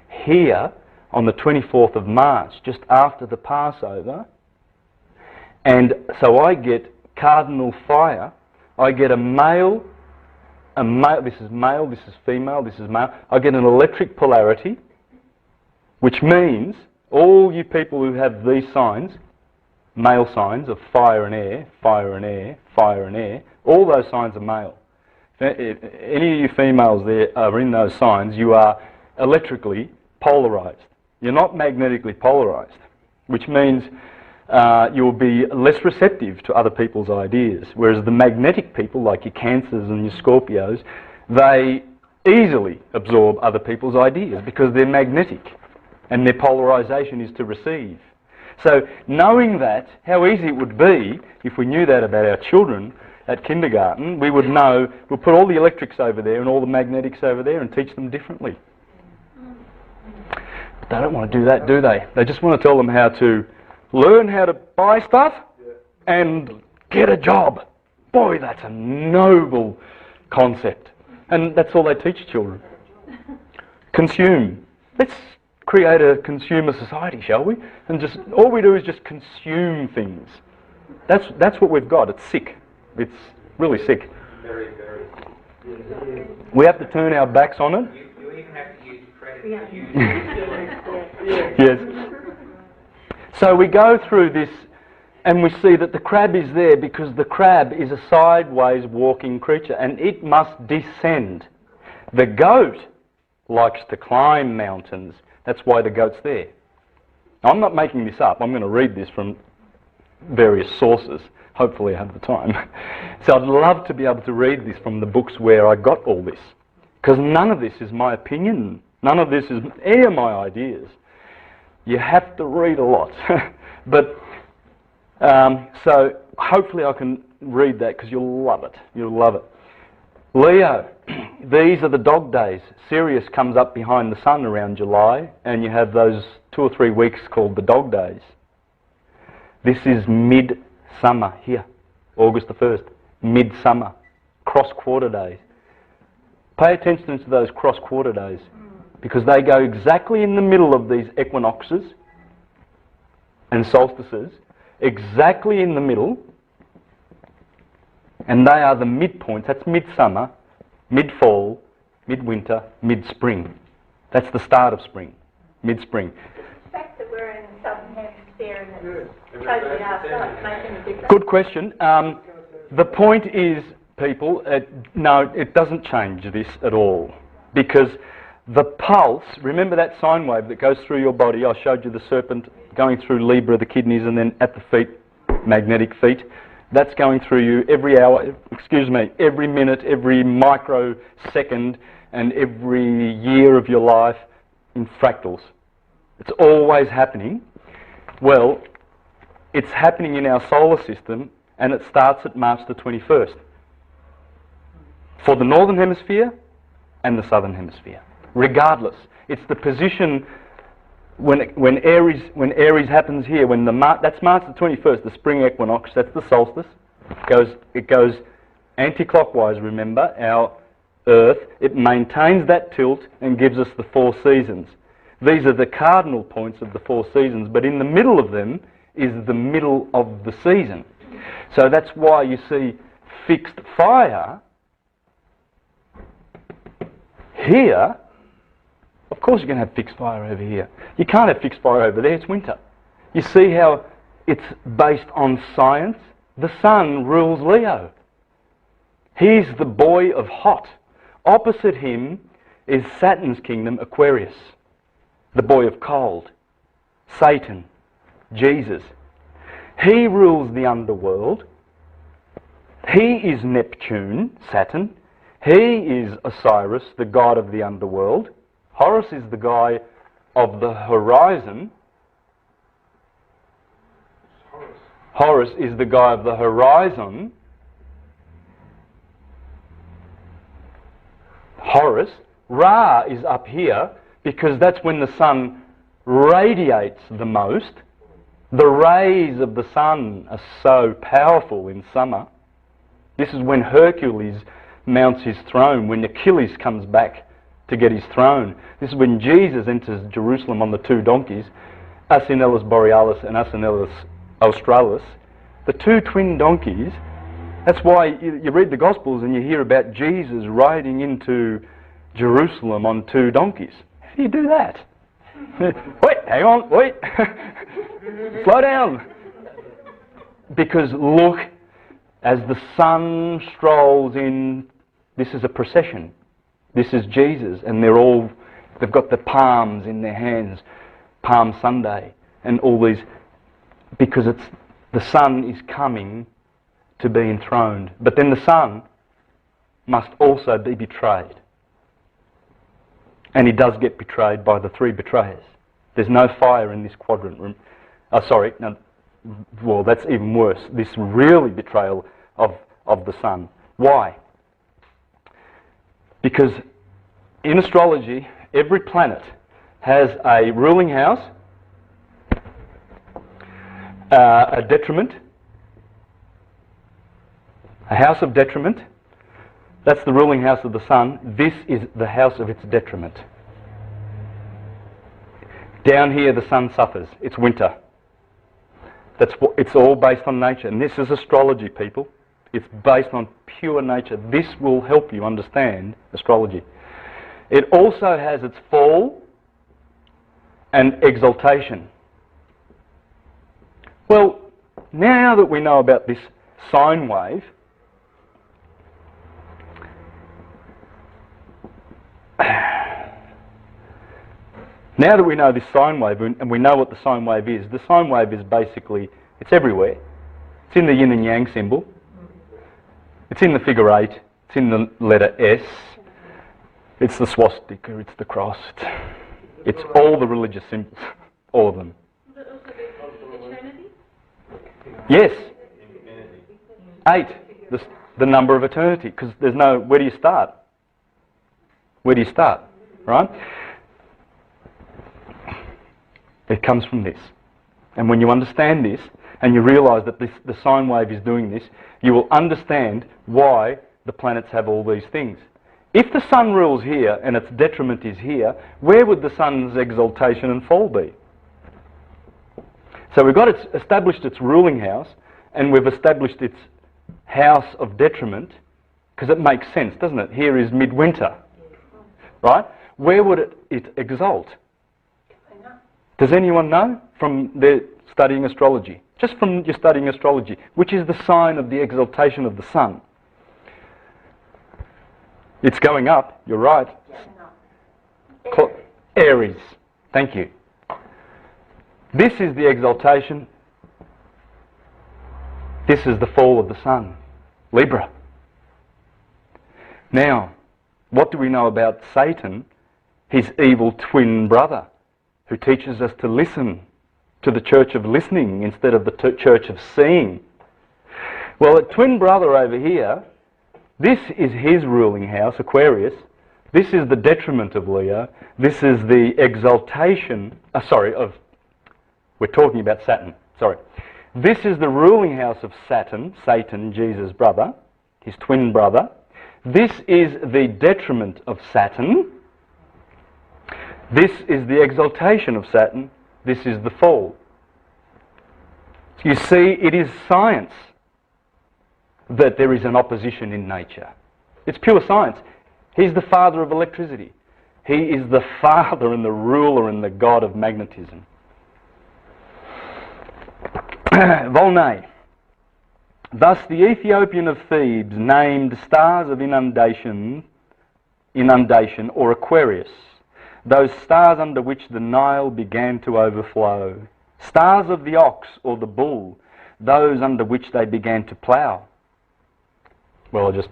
here on the 24th of March, just after the Passover. And so I get cardinal fire. I get a male, this is male, this is female, this is male. I get an electric polarity, which means all you people who have these signs, male signs of fire and air, fire and air, fire and air, all those signs are male. If any of you females there are in those signs, you are electrically polarized. You're not magnetically polarized, which means you'll be less receptive to other people's ideas. Whereas the magnetic people, like your Cancers and your Scorpios, they easily absorb other people's ideas because they're magnetic and their polarisation is to receive. So knowing that, how easy it would be if we knew that about our children at kindergarten, we would know we'll put all the electrics over there and all the magnetics over there and teach them differently. But they don't want to do that, do they? They just want to tell them how to learn how to buy stuff and get a job. Boy, that's a noble concept. And that's all they teach children. Consume. Let's create a consumer society, shall we? And just all we do is just consume things. That's what we've got. It's sick. It's really sick. Very, very. We have to turn our backs on it. You even have to use credit. Yes. So we go through this and we see that the crab is there because the crab is a sideways walking creature and it must descend. The goat likes to climb mountains. That's why the goat's there. Now, I'm not making this up. I'm going to read this from various sources. Hopefully I have the time. So I'd love to be able to read this from the books where I got all this. Because none of this is my opinion. None of this is any of my ideas. You have to read a lot. But so hopefully I can read that because you'll love it. You'll love it. Leo, these are the dog days. Sirius comes up behind the sun around July and you have those 2 or 3 weeks called the dog days. This is midsummer here, August the 1st. Midsummer, cross-quarter days. Pay attention to those cross-quarter days because they go exactly in the middle of these equinoxes and solstices, exactly in the middle, and they are the midpoints. That's midsummer, mid-fall, midwinter, mid-spring. That's the start of spring, mid-spring. The fact that we're in the southern hemisphere and it's totally outside making a difference. Good question. The point is, people, no, it doesn't change this at all because the pulse, remember that sine wave that goes through your body? I showed you the serpent going through Libra, the kidneys, and then at the feet, magnetic feet. That's going through you every hour, every minute, every microsecond, and every year of your life in fractals. It's always happening. Well, it's happening in our solar system, and it starts at March the 21st. For the northern hemisphere and the southern hemisphere. Regardless, it's the position when Aries happens here, that's March the 21st, the spring equinox, that's the solstice. It goes anti-clockwise, remember, our Earth. It maintains that tilt and gives us the 4 seasons. These are the cardinal points of the 4 seasons, but in the middle of them is the middle of the season. So that's why you see fixed fire here. Of course you can have fixed fire over here. You can't have fixed fire over there, it's winter. You see how it's based on science? The sun rules Leo. He's the boy of hot. Opposite him is Saturn's kingdom, Aquarius. The boy of cold. Satan. Jesus. He rules the underworld. He is Neptune, Saturn. He is Osiris, the god of the underworld. Horus is the guy of the horizon. Horus is the guy of the horizon. Horus. Ra is up here because that's when the sun radiates the most. The rays of the sun are so powerful in summer. This is when Hercules mounts his throne, when Achilles comes back to get his throne. This is when Jesus enters Jerusalem on the 2 donkeys, Asinellus Borealis and Asinellus Australis. The 2 twin donkeys, that's why you read the Gospels and you hear about Jesus riding into Jerusalem on 2 donkeys. How do you do that? Wait, hang on, wait. Slow down. Because look, as the sun strolls in, this is a procession. This is Jesus, and they've got the palms in their hands, Palm Sunday, and all these because the Son is coming to be enthroned. But then the Son must also be betrayed. And he does get betrayed by the three betrayers. There's no fire in this quadrant room. Well, that's even worse. This really betrayal of the Son. Why? Because in astrology, every planet has a ruling house, a detriment, a house of detriment. That's the ruling house of the Sun. This is the house of its detriment. Down here the Sun suffers. It's winter. It's all based on nature. And this is astrology, people. It's based on pure nature. This will help you understand astrology. It also has its fall and exaltation. Well, now that we know about this sine wave, now that we know this sine wave, and we know what the sine wave is, the sine wave is basically, it's everywhere. It's in the yin and yang symbol. It's in the figure 8. It's in the letter S. It's the swastika. It's the cross. It's all the religious symbols. All of them. But also the eternity? Yes. 8. The number of eternity. Because there's no, where do you start? Where do you start? Right? It comes from this. And when you understand this, and you realise that the sine wave is doing this, you will understand why the planets have all these things. If the Sun rules here, and its detriment is here, where would the Sun's exaltation and fall be? So we've got established its ruling house, and we've established its house of detriment, because it makes sense, doesn't it? Here is midwinter, right? Where would it exalt? Does anyone know from their studying astrology? Just from your studying astrology, which is the sign of the exaltation of the Sun? It's going up, you're right. Aries. Thank you. This is the exaltation. This is the fall of the Sun. Libra. Now, what do we know about Satan, his evil twin brother, who teaches us to listen to the church of listening instead of the church of seeing? Well, a twin brother over here, this is his ruling house, Aquarius. This is the detriment of Leo. This is the exaltation, we're talking about Saturn, sorry. This is the ruling house of Saturn, Satan, Jesus' brother, his twin brother. This is the detriment of Saturn. This is the exaltation of Saturn. This is the fall. You see, it is science that there is an opposition in nature. It's pure science. He's the father of electricity. He is the father and the ruler and the god of magnetism. Volney. Thus the Ethiopian of Thebes named stars of inundation or Aquarius, those stars under which the Nile began to overflow. Stars of the ox or the bull, those under which they began to plough. Well, I just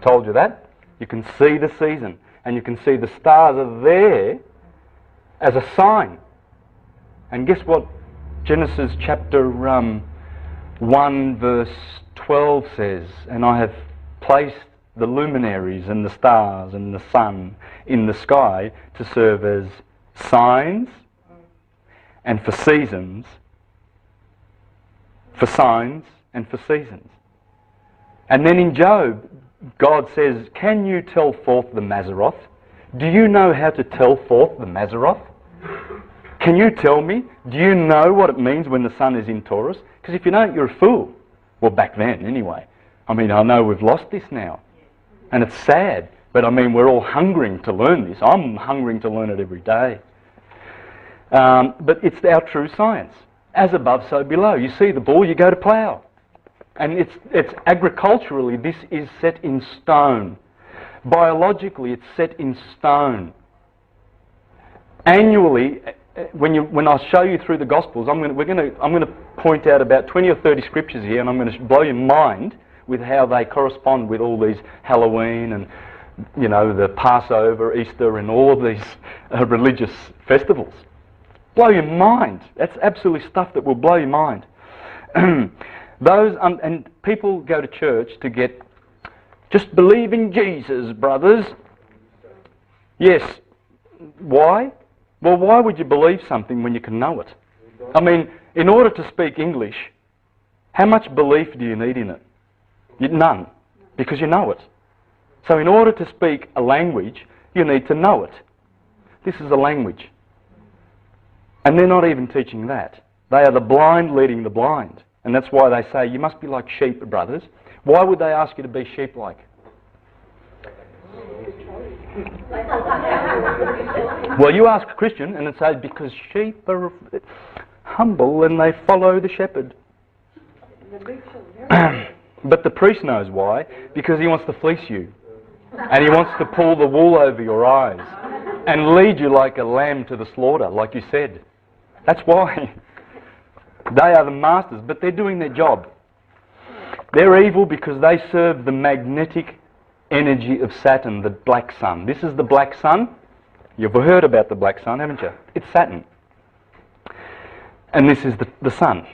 told you that. You can see the season, and you can see the stars are there as a sign. And guess what Genesis chapter 1 verse 12 says? And I have placed the luminaries and the stars and the sun in the sky to serve as signs and for seasons, for signs and for seasons. And then in Job, God says, can you tell forth the Mazzaroth? Do you know how to tell forth the Mazzaroth? Can you tell me? Do you know what it means when the sun is in Taurus? Because if you don't, you're a fool. Well, back then, anyway. I mean, I know we've lost this now. And it's sad. But I mean, we're all hungering to learn this. I'm hungering to learn it every day. But it's our true science. As above, so below. You see the bull, you go to plough. And it's agriculturally, this is set in stone. Biologically, it's set in stone. Annually, when I show you through the Gospels, I'm going to point out about 20 or 30 scriptures here, and I'm going to blow your mind with how they correspond with all these Halloween and, you know, the Passover, Easter, and all of these religious festivals. Blow your mind. That's absolutely stuff that will blow your mind. And people go to church to get, just believe in Jesus, brothers. Yes. Why? Well, why would you believe something when you can know it? I mean, in order to speak English, how much belief do you need in it? None, because you know it. So in order to speak a language, you need to know it. This is a language. And they're not even teaching that. They are the blind leading the blind. And that's why they say, you must be like sheep, brothers. Why would they ask you to be sheep-like? Well, you ask a Christian and it says, because sheep are humble and they follow the shepherd. But the priest knows why. Because he wants to fleece you. And he wants to pull the wool over your eyes. And lead you like a lamb to the slaughter, like you said. That's why. They are the masters, but they're doing their job. They're evil because they serve the magnetic energy of Saturn, the black sun. This is the black sun. You've heard about the black sun, haven't you? It's Saturn. And this is the sun.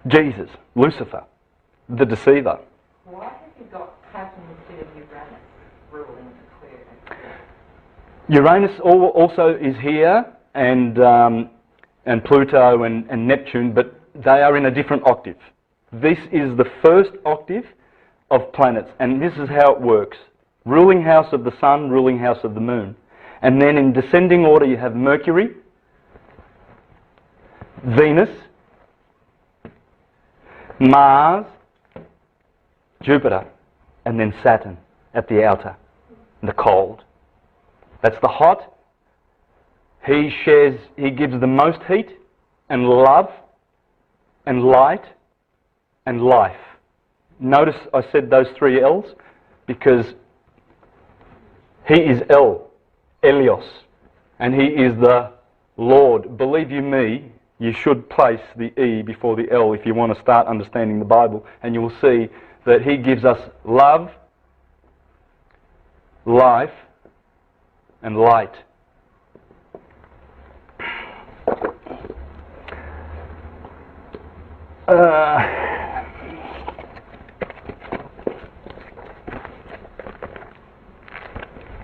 Jesus, Lucifer, the deceiver. Why have you got Saturn instead of Uranus ruling the clear? Uranus also is here, and Pluto and Neptune, but they are in a different octave. This is the first octave of planets, and this is how it works. Ruling house of the sun, ruling house of the moon. And then in descending order you have Mercury, Venus, Mars, Jupiter, and then Saturn at the outer, the cold. That's the hot. He gives the most heat and love and light and life. Notice I said those three L's because he is Elios, and he is the Lord. Believe you me, you should place the E before the L if you want to start understanding the Bible, and you will see that he gives us love, life, and light.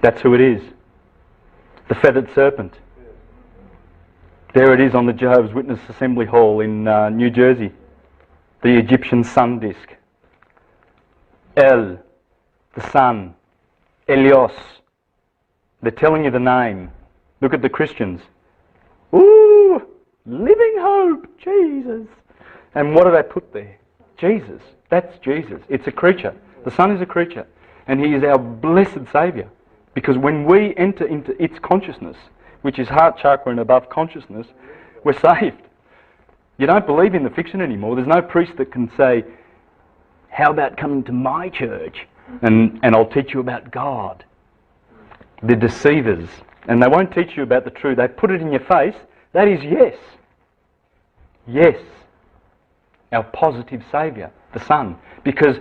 That's who it is. The feathered serpent. There it is on the Jehovah's Witness Assembly Hall in New Jersey. The Egyptian sun disk. El, the sun. Elios. They're telling you the name. Look at the Christians. Ooh, living hope, Jesus. And what do they put there? Jesus. That's Jesus. It's a creature. The sun is a creature. And he is our blessed Saviour. Because when we enter into its consciousness, which is heart chakra and above consciousness, we're saved. You don't believe in the fiction anymore. There's no priest that can say, how about coming to my church and I'll teach you about God. They're deceivers. And they won't teach you about the truth. They put it in your face. That is yes. Yes. Our positive Saviour, the Son. Because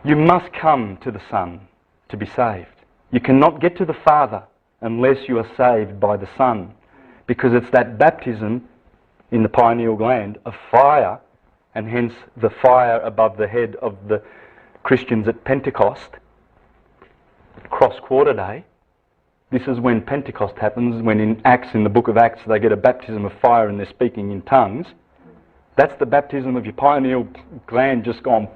you must come to the Son to be saved. You cannot get to the Father unless you are saved by the Son. Because it's that baptism in the pineal gland of fire, and hence the fire above the head of the Christians at Pentecost, cross quarter day. This is when Pentecost happens, when in Acts, in the book of Acts, they get a baptism of fire and they're speaking in tongues. That's the baptism of your pineal gland just gone.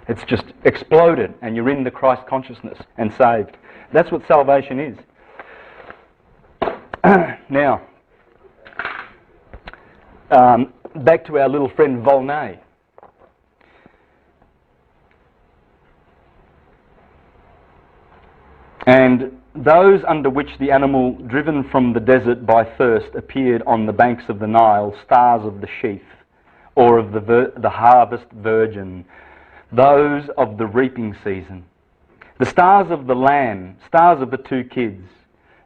It's just exploded and you're in the Christ consciousness and saved. That's what salvation is. Now, back to our little friend Volney. And those under which the animal driven from the desert by thirst appeared on the banks of the Nile, stars of the sheaf, or of the harvest virgin, those of the reaping season, the stars of the lamb, stars of the two kids,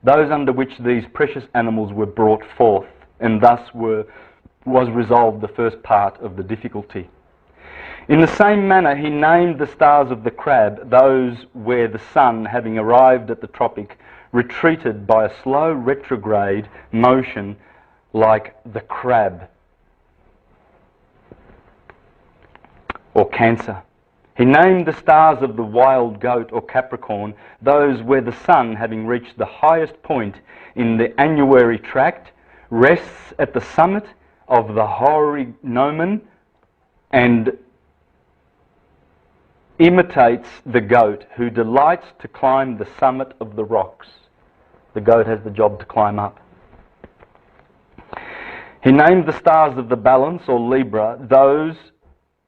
those under which these precious animals were brought forth, and thus were was resolved the first part of the difficulty. In the same manner, he named the stars of the crab, those where the sun, having arrived at the tropic, retreated by a slow retrograde motion like the crab or Cancer. He named the stars of the wild goat or Capricorn, those where the sun, having reached the highest point in the annuary tract, rests at the summit of the Horignomon and imitates the goat, who delights to climb the summit of the rocks. The goat has the job to climb up. He named the stars of the balance or Libra, those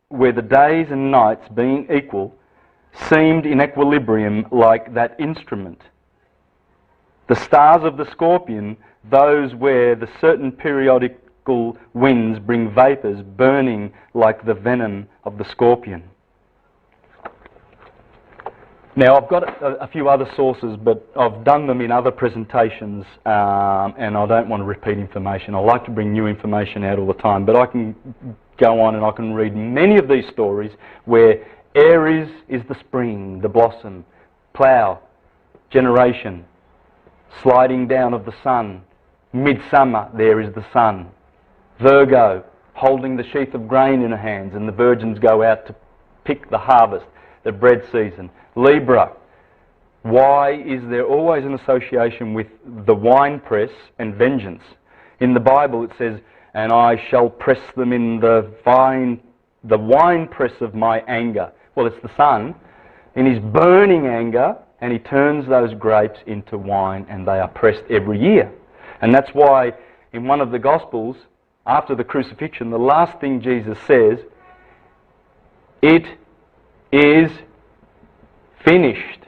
where the days and nights, being equal, seemed in equilibrium like that instrument. The stars of the Scorpion, those where the certain periodical winds bring vapours burning like the venom of the scorpion. Now, I've got a few other sources, but I've done them in other presentations, and I don't want to repeat information. I like to bring new information out all the time, but I can go on and I can read many of these stories where Aries is the spring, the blossom, plough, generation, sliding down of the sun, midsummer, there is the sun, Virgo, holding the sheath of grain in her hands, and the virgins go out to pick the harvest, the bread season. Libra, why is there always an association with the winepress and vengeance? In the Bible it says, and I shall press them in the winepress of my anger. Well, it's the sun in his burning anger, and he turns those grapes into wine, and they are pressed every year. And that's why in one of the Gospels, after the crucifixion, the last thing Jesus says, it is finished.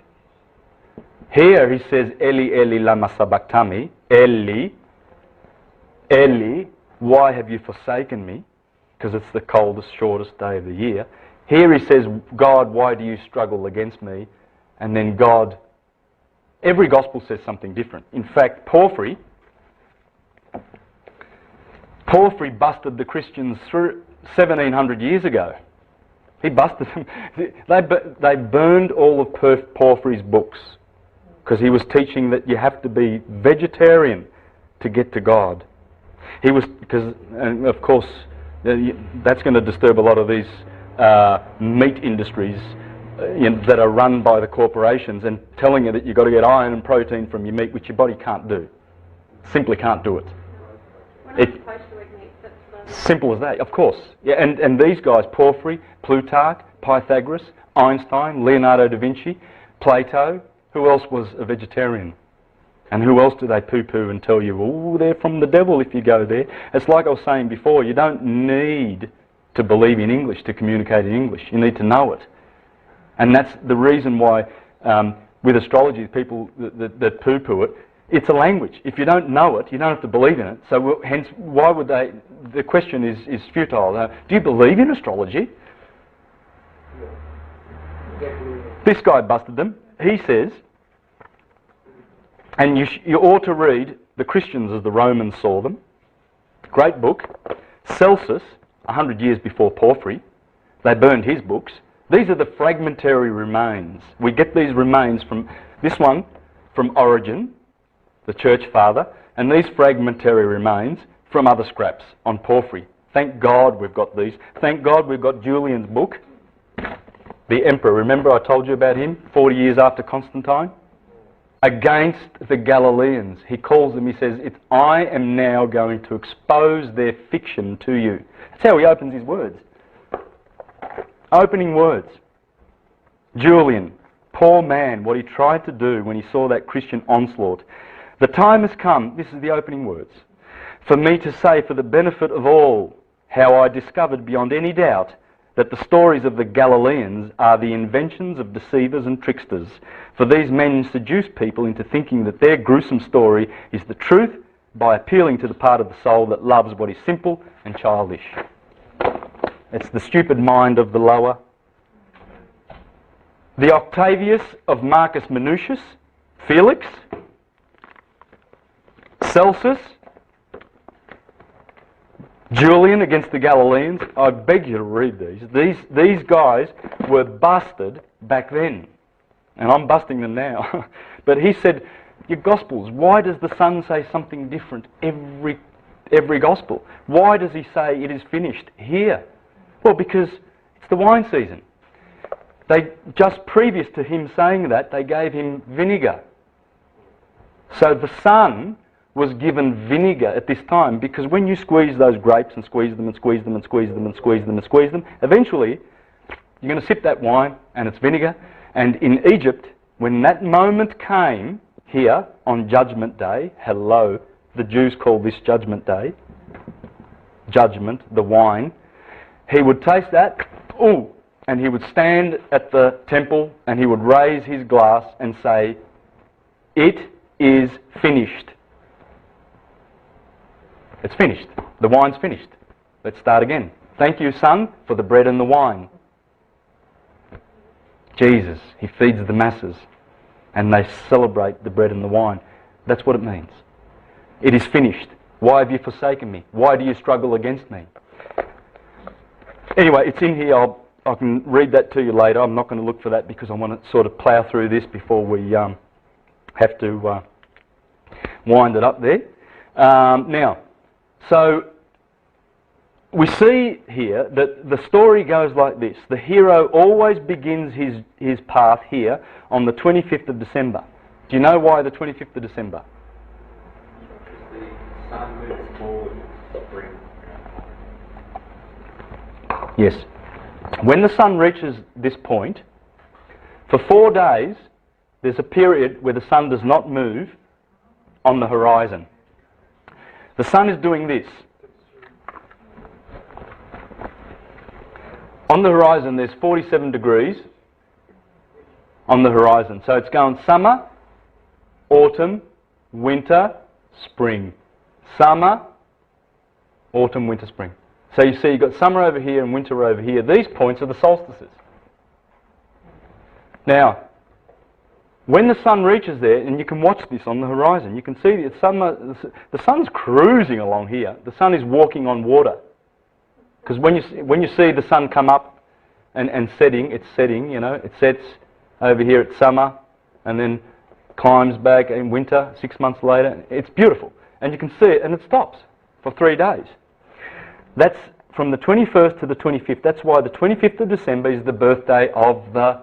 Here he says, Eli, Eli, lama sabachthani. Eli, Eli, why have you forsaken me? Because it's the coldest, shortest day of the year. Here he says, God, why do you struggle against me? And then God, every gospel says something different. In fact, Porphyry busted the Christians through 1700 years ago. He busted them. They burned all of Porphyry's books because he was teaching that you have to be vegetarian to get to God. He was, and of course, that's going to disturb a lot of these meat industries that are run by the corporations, and telling you that you've got to get iron and protein from your meat, which your body can't do. Simply can't do it. We're not supposed to eat meat, that's Simple as that, of course. Yeah, and these guys, Porphyry, Plutarch, Pythagoras, Einstein, Leonardo da Vinci, Plato, who else was a vegetarian? And who else do they poo-poo and tell you, oh, they're from the devil if you go there? It's like I was saying before, you don't need to believe in English to communicate in English. You need to know it. And that's the reason why with astrology, people that poo-poo it, it's a language. If you don't know it, you don't have to believe in it. So hence, why would they? The question is futile. Do you believe in astrology? This guy busted them. He says, and you ought to read The Christians as the Romans Saw Them. Great book. Celsus, 100 years before Porphyry, they burned his books. These are the fragmentary remains. We get these remains from this one, from Origen, the church father, and these fragmentary remains from other scraps on Porphyry. Thank God we've got these. Thank God we've got Julian's book, the emperor. Remember I told you about him 40 years after Constantine? Against the Galileans. He calls them, he says, I am now going to expose their fiction to you. That's how he opens his words. Opening words. Julian, poor man, what he tried to do when he saw that Christian onslaught. The time has come, this is the opening words, for me to say for the benefit of all how I discovered beyond any doubt that the stories of the Galileans are the inventions of deceivers and tricksters. For these men seduce people into thinking that their gruesome story is the truth by appealing to the part of the soul that loves what is simple and childish. It's the stupid mind of the lower. The Octavius of Marcus Minucius, Felix, Celsus, Julian against the Galileans. I beg you to read these. These guys were busted back then. And I'm busting them now. But he said, your Gospels, why does the Son say something different every Gospel? Why does he say it is finished here? Well, because it's the wine season. Just previous to him saying that, they gave him vinegar. So the Son was given vinegar at this time, because when you squeeze those grapes and squeeze them and squeeze them and squeeze them and squeeze them and squeeze them, eventually you're going to sip that wine and it's vinegar. And in Egypt, when that moment came here on Judgment Day, hello, the Jews call this Judgment Day, judgment, the wine, he would taste that, ooh, and he would stand at the temple and he would raise his glass and say, it is finished. It's finished. The wine's finished. Let's start again. Thank you, Son, for the bread and the wine. Jesus, he feeds the masses and they celebrate the bread and the wine. That's what it means. It is finished. Why have you forsaken me? Why do you struggle against me? Anyway, it's in here. I can read that to you later. I'm not going to look for that because I want to sort of plough through this before we have to wind it up there. Now, so we see here that the story goes like this. The hero always begins his path here on the 25th of December. Do you know why the 25th of December? Because the sun moves forward spring. Yes. When the sun reaches this point, for 4 days, there's a period where the sun does not move on the horizon. The sun is doing this. On the horizon, there's 47 degrees on the horizon. So it's going summer, autumn, winter, spring. Summer, autumn, winter, spring. So you see you've got summer over here and winter over here. These points are the solstices. Now, when the sun reaches there, and you can watch this on the horizon, you can see the sun's cruising along here. The sun is walking on water. Because when you see the sun come up and setting, it's setting, you know, it sets over here at summer and then climbs back in winter, 6 months later. It's beautiful. And you can see it and it stops for 3 days. That's from the 21st to the 25th. That's why the 25th of December is the birthday of the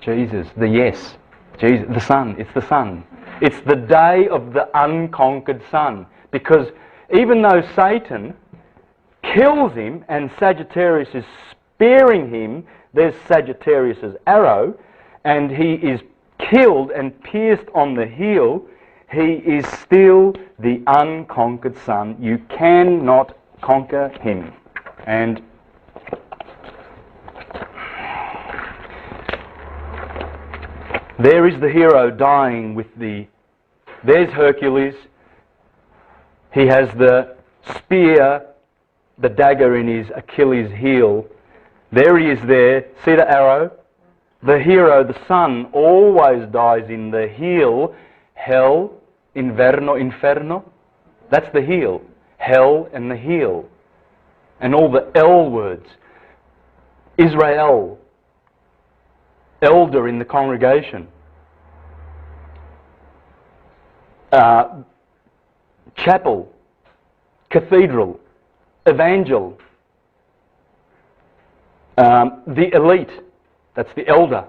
Jesus, Jesus, the Son. It's the Son. It's the day of the unconquered Son. Because even though Satan kills him and Sagittarius is spearing him, there's Sagittarius' arrow, and he is killed and pierced on the heel, he is still the unconquered Son. You cannot conquer him. And there is the hero dying with there's Hercules. He has the spear, the dagger in his Achilles heel. There he is there. See the arrow? The hero, the Son, always dies in the heel. Hell, inferno. That's the heel. Hell and the heel. And all the L words. Israel. Elder in the congregation. Chapel, cathedral, evangel, the elite, that's the elder.